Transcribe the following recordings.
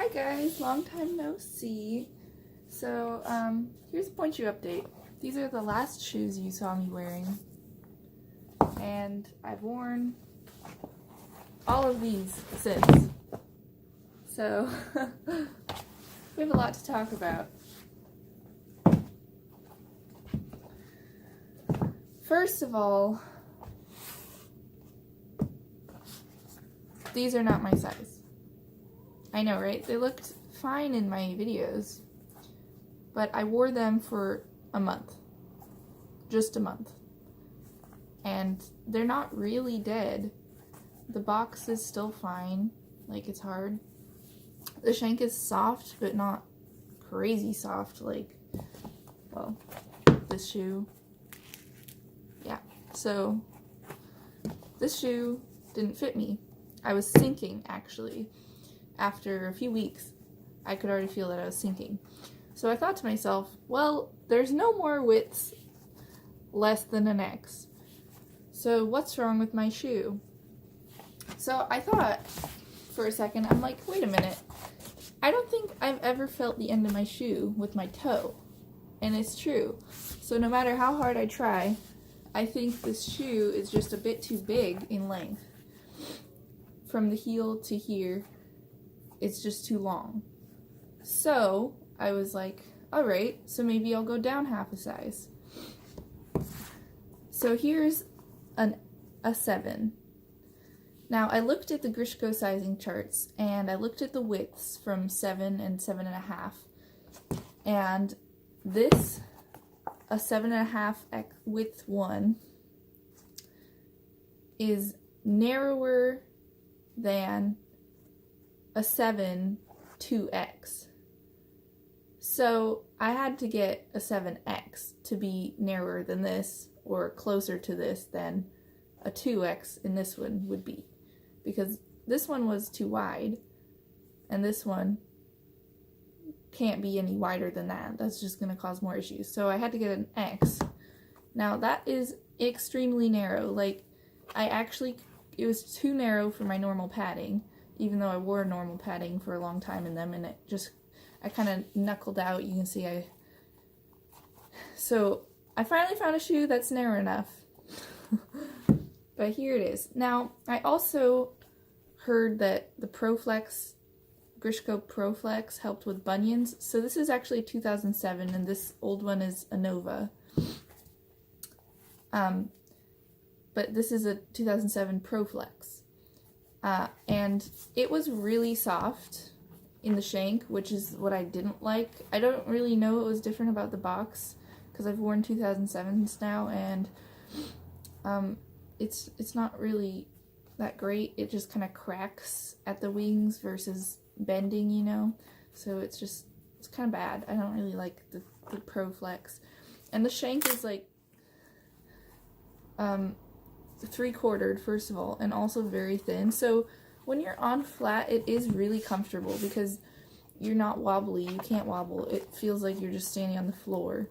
Hi guys, long time no see. So, here's a Pointe shoe update. These are the last shoes you saw me wearing. And I've worn all of these since. So, we have a lot to talk about. First of all, these are not my size. I know, right? They looked fine in my videos, but I wore them for a month. Just a month. And they're not really dead. The box is still fine. Like, it's hard. The shank is soft, but not crazy soft, like, well, this shoe. Yeah, so this shoe didn't fit me. I was sinking, actually. After a few weeks, I could already feel that I was sinking. So I thought to myself, well, there's no more widths less than an X. So what's wrong with my shoe? So I thought for a second, I'm like, wait a minute. I don't think I've ever felt the end of my shoe with my toe. And it's true. So no matter how hard I try, I think this shoe is just a bit too big in length. From the heel to here, it's just too long. So I was like, alright, so maybe I'll go down half a size. So here's a 7. Now I looked at the Grishko sizing charts and I looked at the widths from 7 and 7.5. And this, a 7.5 width one, is narrower than a 7 2X. So I had to get a 7X to be narrower than this, or closer to this than a 2X in this one would be. Because this one was too wide, and this one can't be any wider than that. That's just going to cause more issues. So I had to get an X. Now that is extremely narrow. Like, it was too narrow for my normal padding, even though I wore normal padding for a long time in them, and I kind of knuckled out. You can see so I finally found a shoe that's narrow enough. But here it is. Now, I also heard that the Grishko ProFlex helped with bunions. So this is actually 2007, and this old one is a Nova. But this is a 2007 ProFlex. And it was really soft in the shank, which is what I didn't like. I don't really know what was different about the box, because I've worn 2007s now, and it's not really that great. It just kind of cracks at the wings versus bending, you know? So it's kind of bad. I don't really like the ProFlex. And the shank is like 3/4, first of all, and also very thin. So when you're on flat, it is really comfortable because you're not wobbly. You can't wobble. It feels like you're just standing on the floor.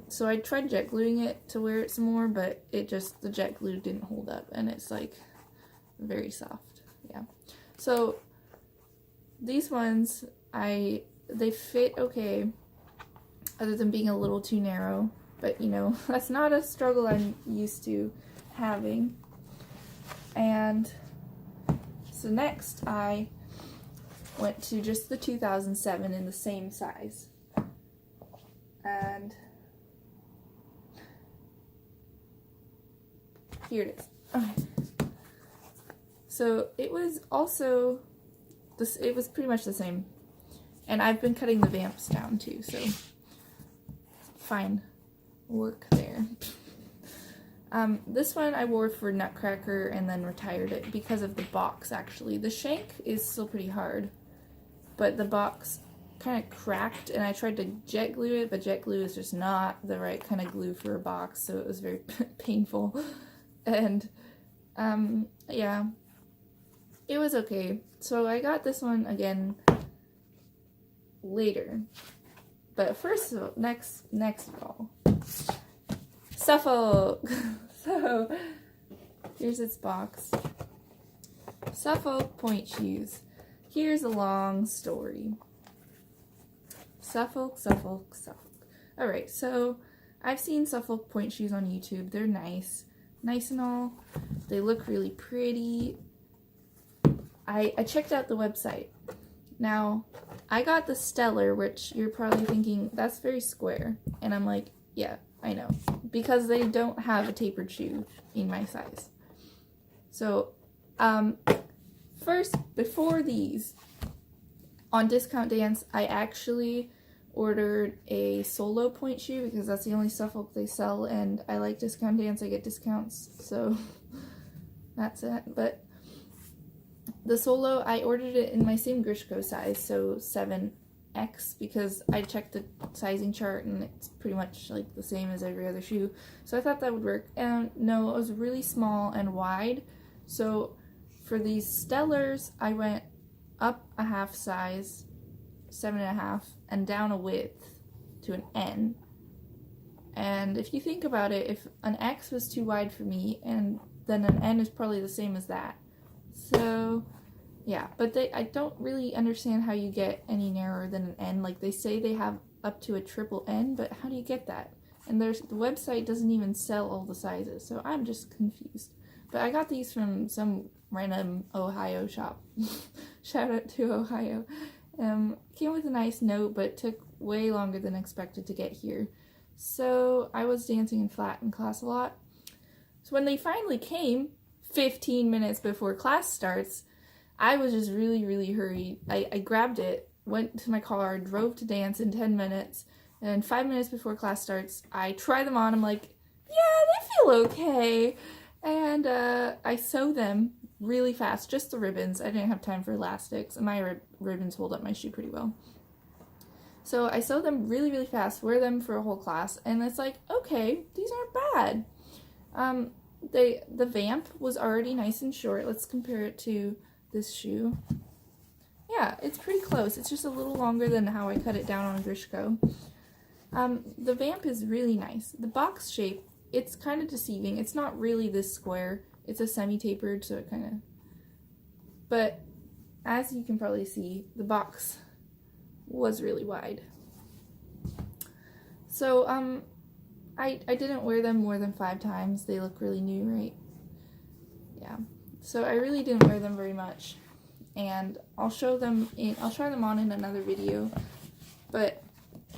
So I tried jet gluing it to wear it some more, but the jet glue didn't hold up, and it's like very soft. Yeah. So these ones, they fit okay, other than being a little too narrow, but you know, that's not a struggle I'm used to having. And so next I went to just the 2007 in the same size, and here it is. Okay. So it was also it was pretty much the same, and I've been cutting the vamps down too, so fine work there. This one I wore for Nutcracker and then retired it because of the box, actually. The shank is still pretty hard, but the box kind of cracked, and I tried to jet glue it, but jet glue is just not the right kind of glue for a box, so it was very painful. And, yeah, it was okay. So I got this one again later. But first of all, next of all, Suffolk. So here's its box. Suffolk Pointe shoes. here's a long story. Suffolk, Suffolk, Suffolk. Alright, so I've seen Suffolk Pointe shoes on YouTube. They're nice. Nice and all. They look really pretty. I checked out the website. Now, I got the Stellar, which you're probably thinking, that's very square. And I'm like, yeah, I know. Because they don't have a tapered shoe in my size. So, first, before these, on Discount Dance, I actually ordered a Solo Pointe shoe because that's the only Suffolk they sell, and I like Discount Dance, I get discounts, so that's it. But the Solo, I ordered it in my same Grishko size, so 7X, because I checked the sizing chart and it's pretty much like the same as every other shoe, so I thought that would work. And no, it was really small and wide, so for these Stellars, I went up a half size, 7.5, and down a width to an N. And if you think about it, if an X was too wide for me, and then an N is probably the same as that. So, yeah, but I don't really understand how you get any narrower than an N. Like, they say they have up to a triple N, but how do you get that? And the website doesn't even sell all the sizes, so I'm just confused. But I got these from some random Ohio shop. Shout out to Ohio. Came with a nice note, but took way longer than expected to get here. So I was dancing in flat in class a lot. So when they finally came, 15 minutes before class starts, I was just really, really hurried. I grabbed it, went to my car, drove to dance in 10 minutes, and 5 minutes before class starts, I try them on. I'm like, yeah, they feel okay. And I sew them really fast, just the ribbons. I didn't have time for elastics, and my ribbons hold up my shoe pretty well. So I sew them really, really fast, wear them for a whole class, and it's like, okay, these aren't bad. The vamp was already nice and short. Let's compare it to this shoe. Yeah, it's pretty close. It's just a little longer than how I cut it down on Grishko. The vamp is really nice. The box shape, it's kind of deceiving. It's not really this square. It's a semi-tapered, so it kind of... But as you can probably see, the box was really wide. So, I didn't wear them more than 5 times. They look really new, right? Yeah. So I really didn't wear them very much. And I'll try them on in another video. But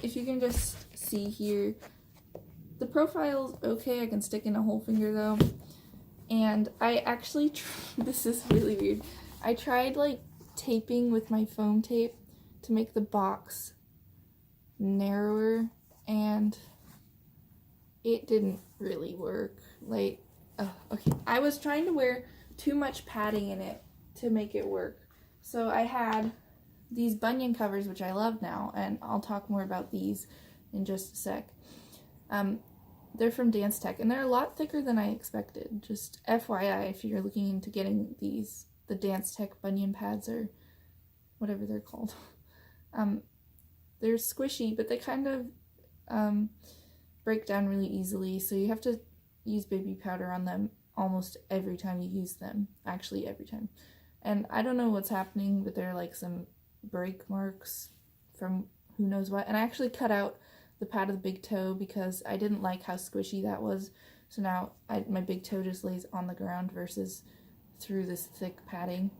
if you can just see here, the profile's okay. I can stick in a whole finger though. And I actually, this is really weird. I tried like taping with my foam tape to make the box narrower, and it didn't really work. Like, oh, okay. I was trying to wear too much padding in it to make it work. So I had these bunion covers, which I love now, and I'll talk more about these in just a sec. They're from Dance Tech, and they're a lot thicker than I expected. Just FYI, if you're looking into getting these, the Dance Tech bunion pads, or whatever they're called. They're squishy, but they kind of break down really easily, so you have to use baby powder on them almost every time you use them. Actually, every time. And I don't know what's happening, but there are like some break marks from who knows what. And I actually cut out the pad of the big toe because I didn't like how squishy that was. So now my big toe just lays on the ground versus through this thick padding.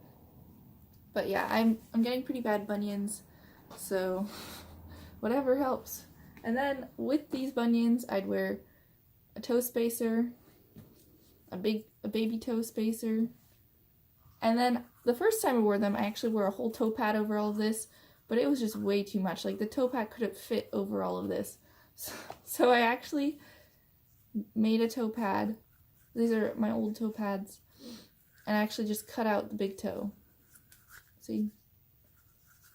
But yeah, I'm getting pretty bad bunions, so whatever helps. And then with these bunions, I'd wear a toe spacer, a baby toe spacer, and then the first time I wore them, I actually wore a whole toe pad over all of this, but it was just way too much. Like, the toe pad couldn't fit over all of this. So I actually made a toe pad. These are my old toe pads. And I actually just cut out the big toe. See?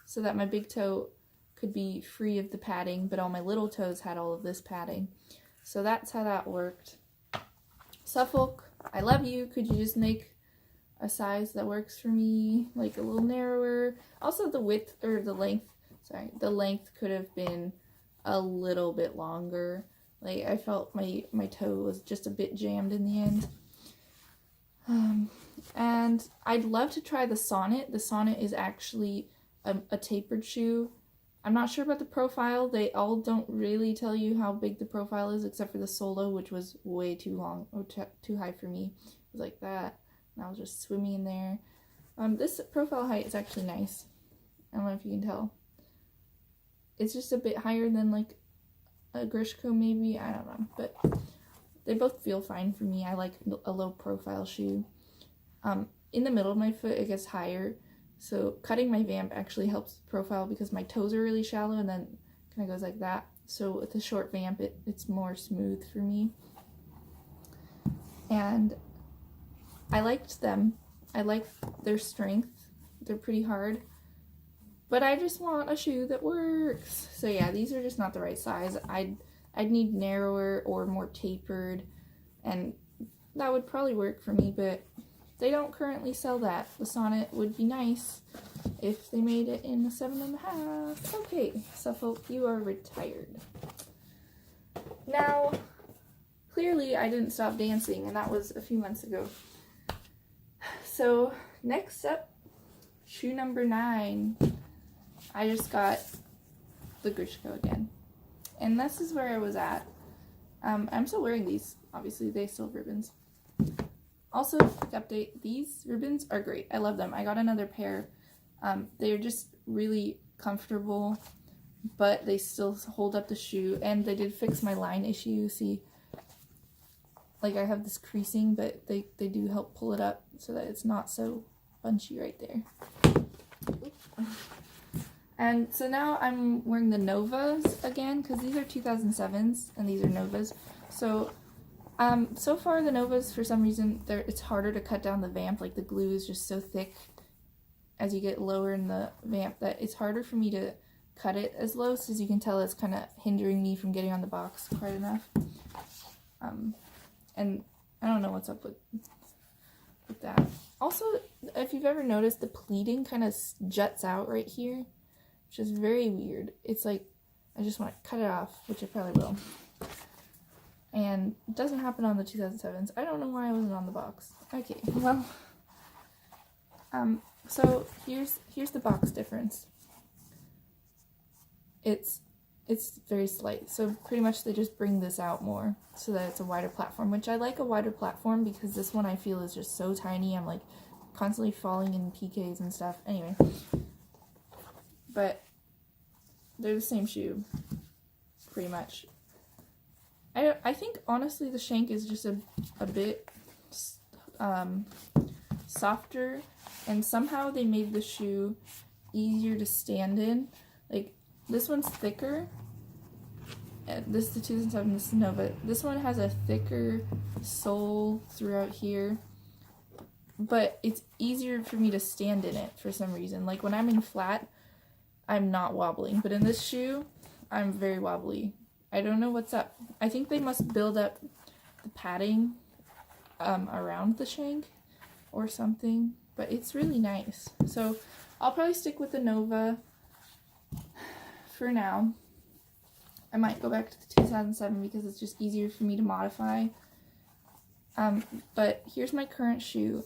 So that my big toe could be free of the padding, but all my little toes had all of this padding. So that's how that worked. Suffolk, I love you. Could you just make a size that works for me, like a little narrower? Also the width, or the length, sorry, the length could have been a little bit longer. Like, I felt my toe was just a bit jammed in the end. And I'd love to try the Sonnet. The Sonnet is actually a tapered shoe. I'm not sure about the profile. They all don't really tell you how big the profile is, except for the Solo, which was way too long, or too high for me. It was like that, and I was just swimming in there. This profile height is actually nice. I don't know if you can tell. It's just a bit higher than like a Grishko maybe, I don't know, but they both feel fine for me. I like a low profile shoe. In the middle of my foot it gets higher, so cutting my vamp actually helps profile because my toes are really shallow and then kind of goes like that. So with the short vamp it's more smooth for me. And I liked them. I like their strength. They're pretty hard. But I just want a shoe that works. So yeah, these are just not the right size. I'd need narrower or more tapered, and that would probably work for me, but they don't currently sell that. The Sonnet would be nice if they made it in a 7.5. Okay, Suffolk, you are retired. Now, clearly I didn't stop dancing, and that was a few months ago. So, next up, shoe number 9. I just got the Grishko again. And this is where I was at. I'm still wearing these. Obviously, they still have ribbons. Also, quick update, these ribbons are great. I love them. I got another pair. They're just really comfortable, but they still hold up the shoe. And they did fix my line issue. See, like I have this creasing, but they do help pull it up so that it's not so bunchy right there. And so now I'm wearing the Novas again, because these are 2007s and these are Novas. So, so far the Novas, for some reason, it's harder to cut down the vamp. Like the glue is just so thick as you get lower in the vamp that it's harder for me to cut it as low. So as you can tell, it's kind of hindering me from getting on the box quite enough. And I don't know what's up with that. Also, if you've ever noticed, the pleating kind of juts out right here, which is very weird. It's like, I just want to cut it off, which I probably will. And it doesn't happen on the 2007s. I don't know why I wasn't on the box. Okay, well, so here's the box difference. It's very slight. So pretty much they just bring this out more so that it's a wider platform, which I like a wider platform because this one I feel is just so tiny. I'm like constantly falling in PKs and stuff. Anyway. But they're the same shoe, pretty much. I think, honestly, the shank is just a bit softer, and somehow they made the shoe easier to stand in. Like, this one's thicker. This is the 2007, this is Nova. This one has a thicker sole throughout here, but it's easier for me to stand in it for some reason. Like, when I'm in flat, I'm not wobbling, but in this shoe, I'm very wobbly. I don't know what's up. I think they must build up the padding around the shank or something, but it's really nice. So I'll probably stick with the Nova for now. I might go back to the 2007 because it's just easier for me to modify. But here's my current shoe.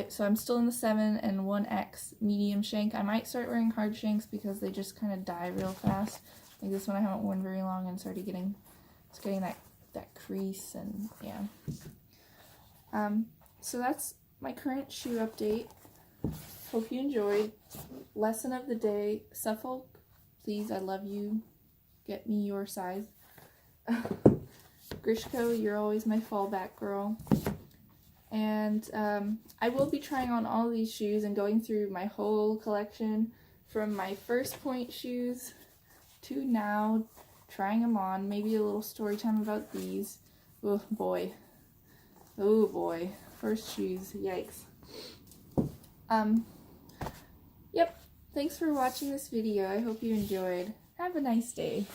So I'm still in the 7 and 1X medium shank. I might start wearing hard shanks because they just kind of die real fast. Like this one I haven't worn very long and it's getting that crease, and yeah. So that's my current shoe update. Hope you enjoyed. Lesson of the day, Suffolk, please, I love you. Get me your size. Grishko, you're always my fallback girl. And I will be trying on all these shoes and going through my whole collection from my first Pointe shoes to now, trying them on. Maybe a little story time about these. Oh boy. Oh boy. First shoes. Yikes. Yep. Thanks for watching this video. I hope you enjoyed. Have a nice day.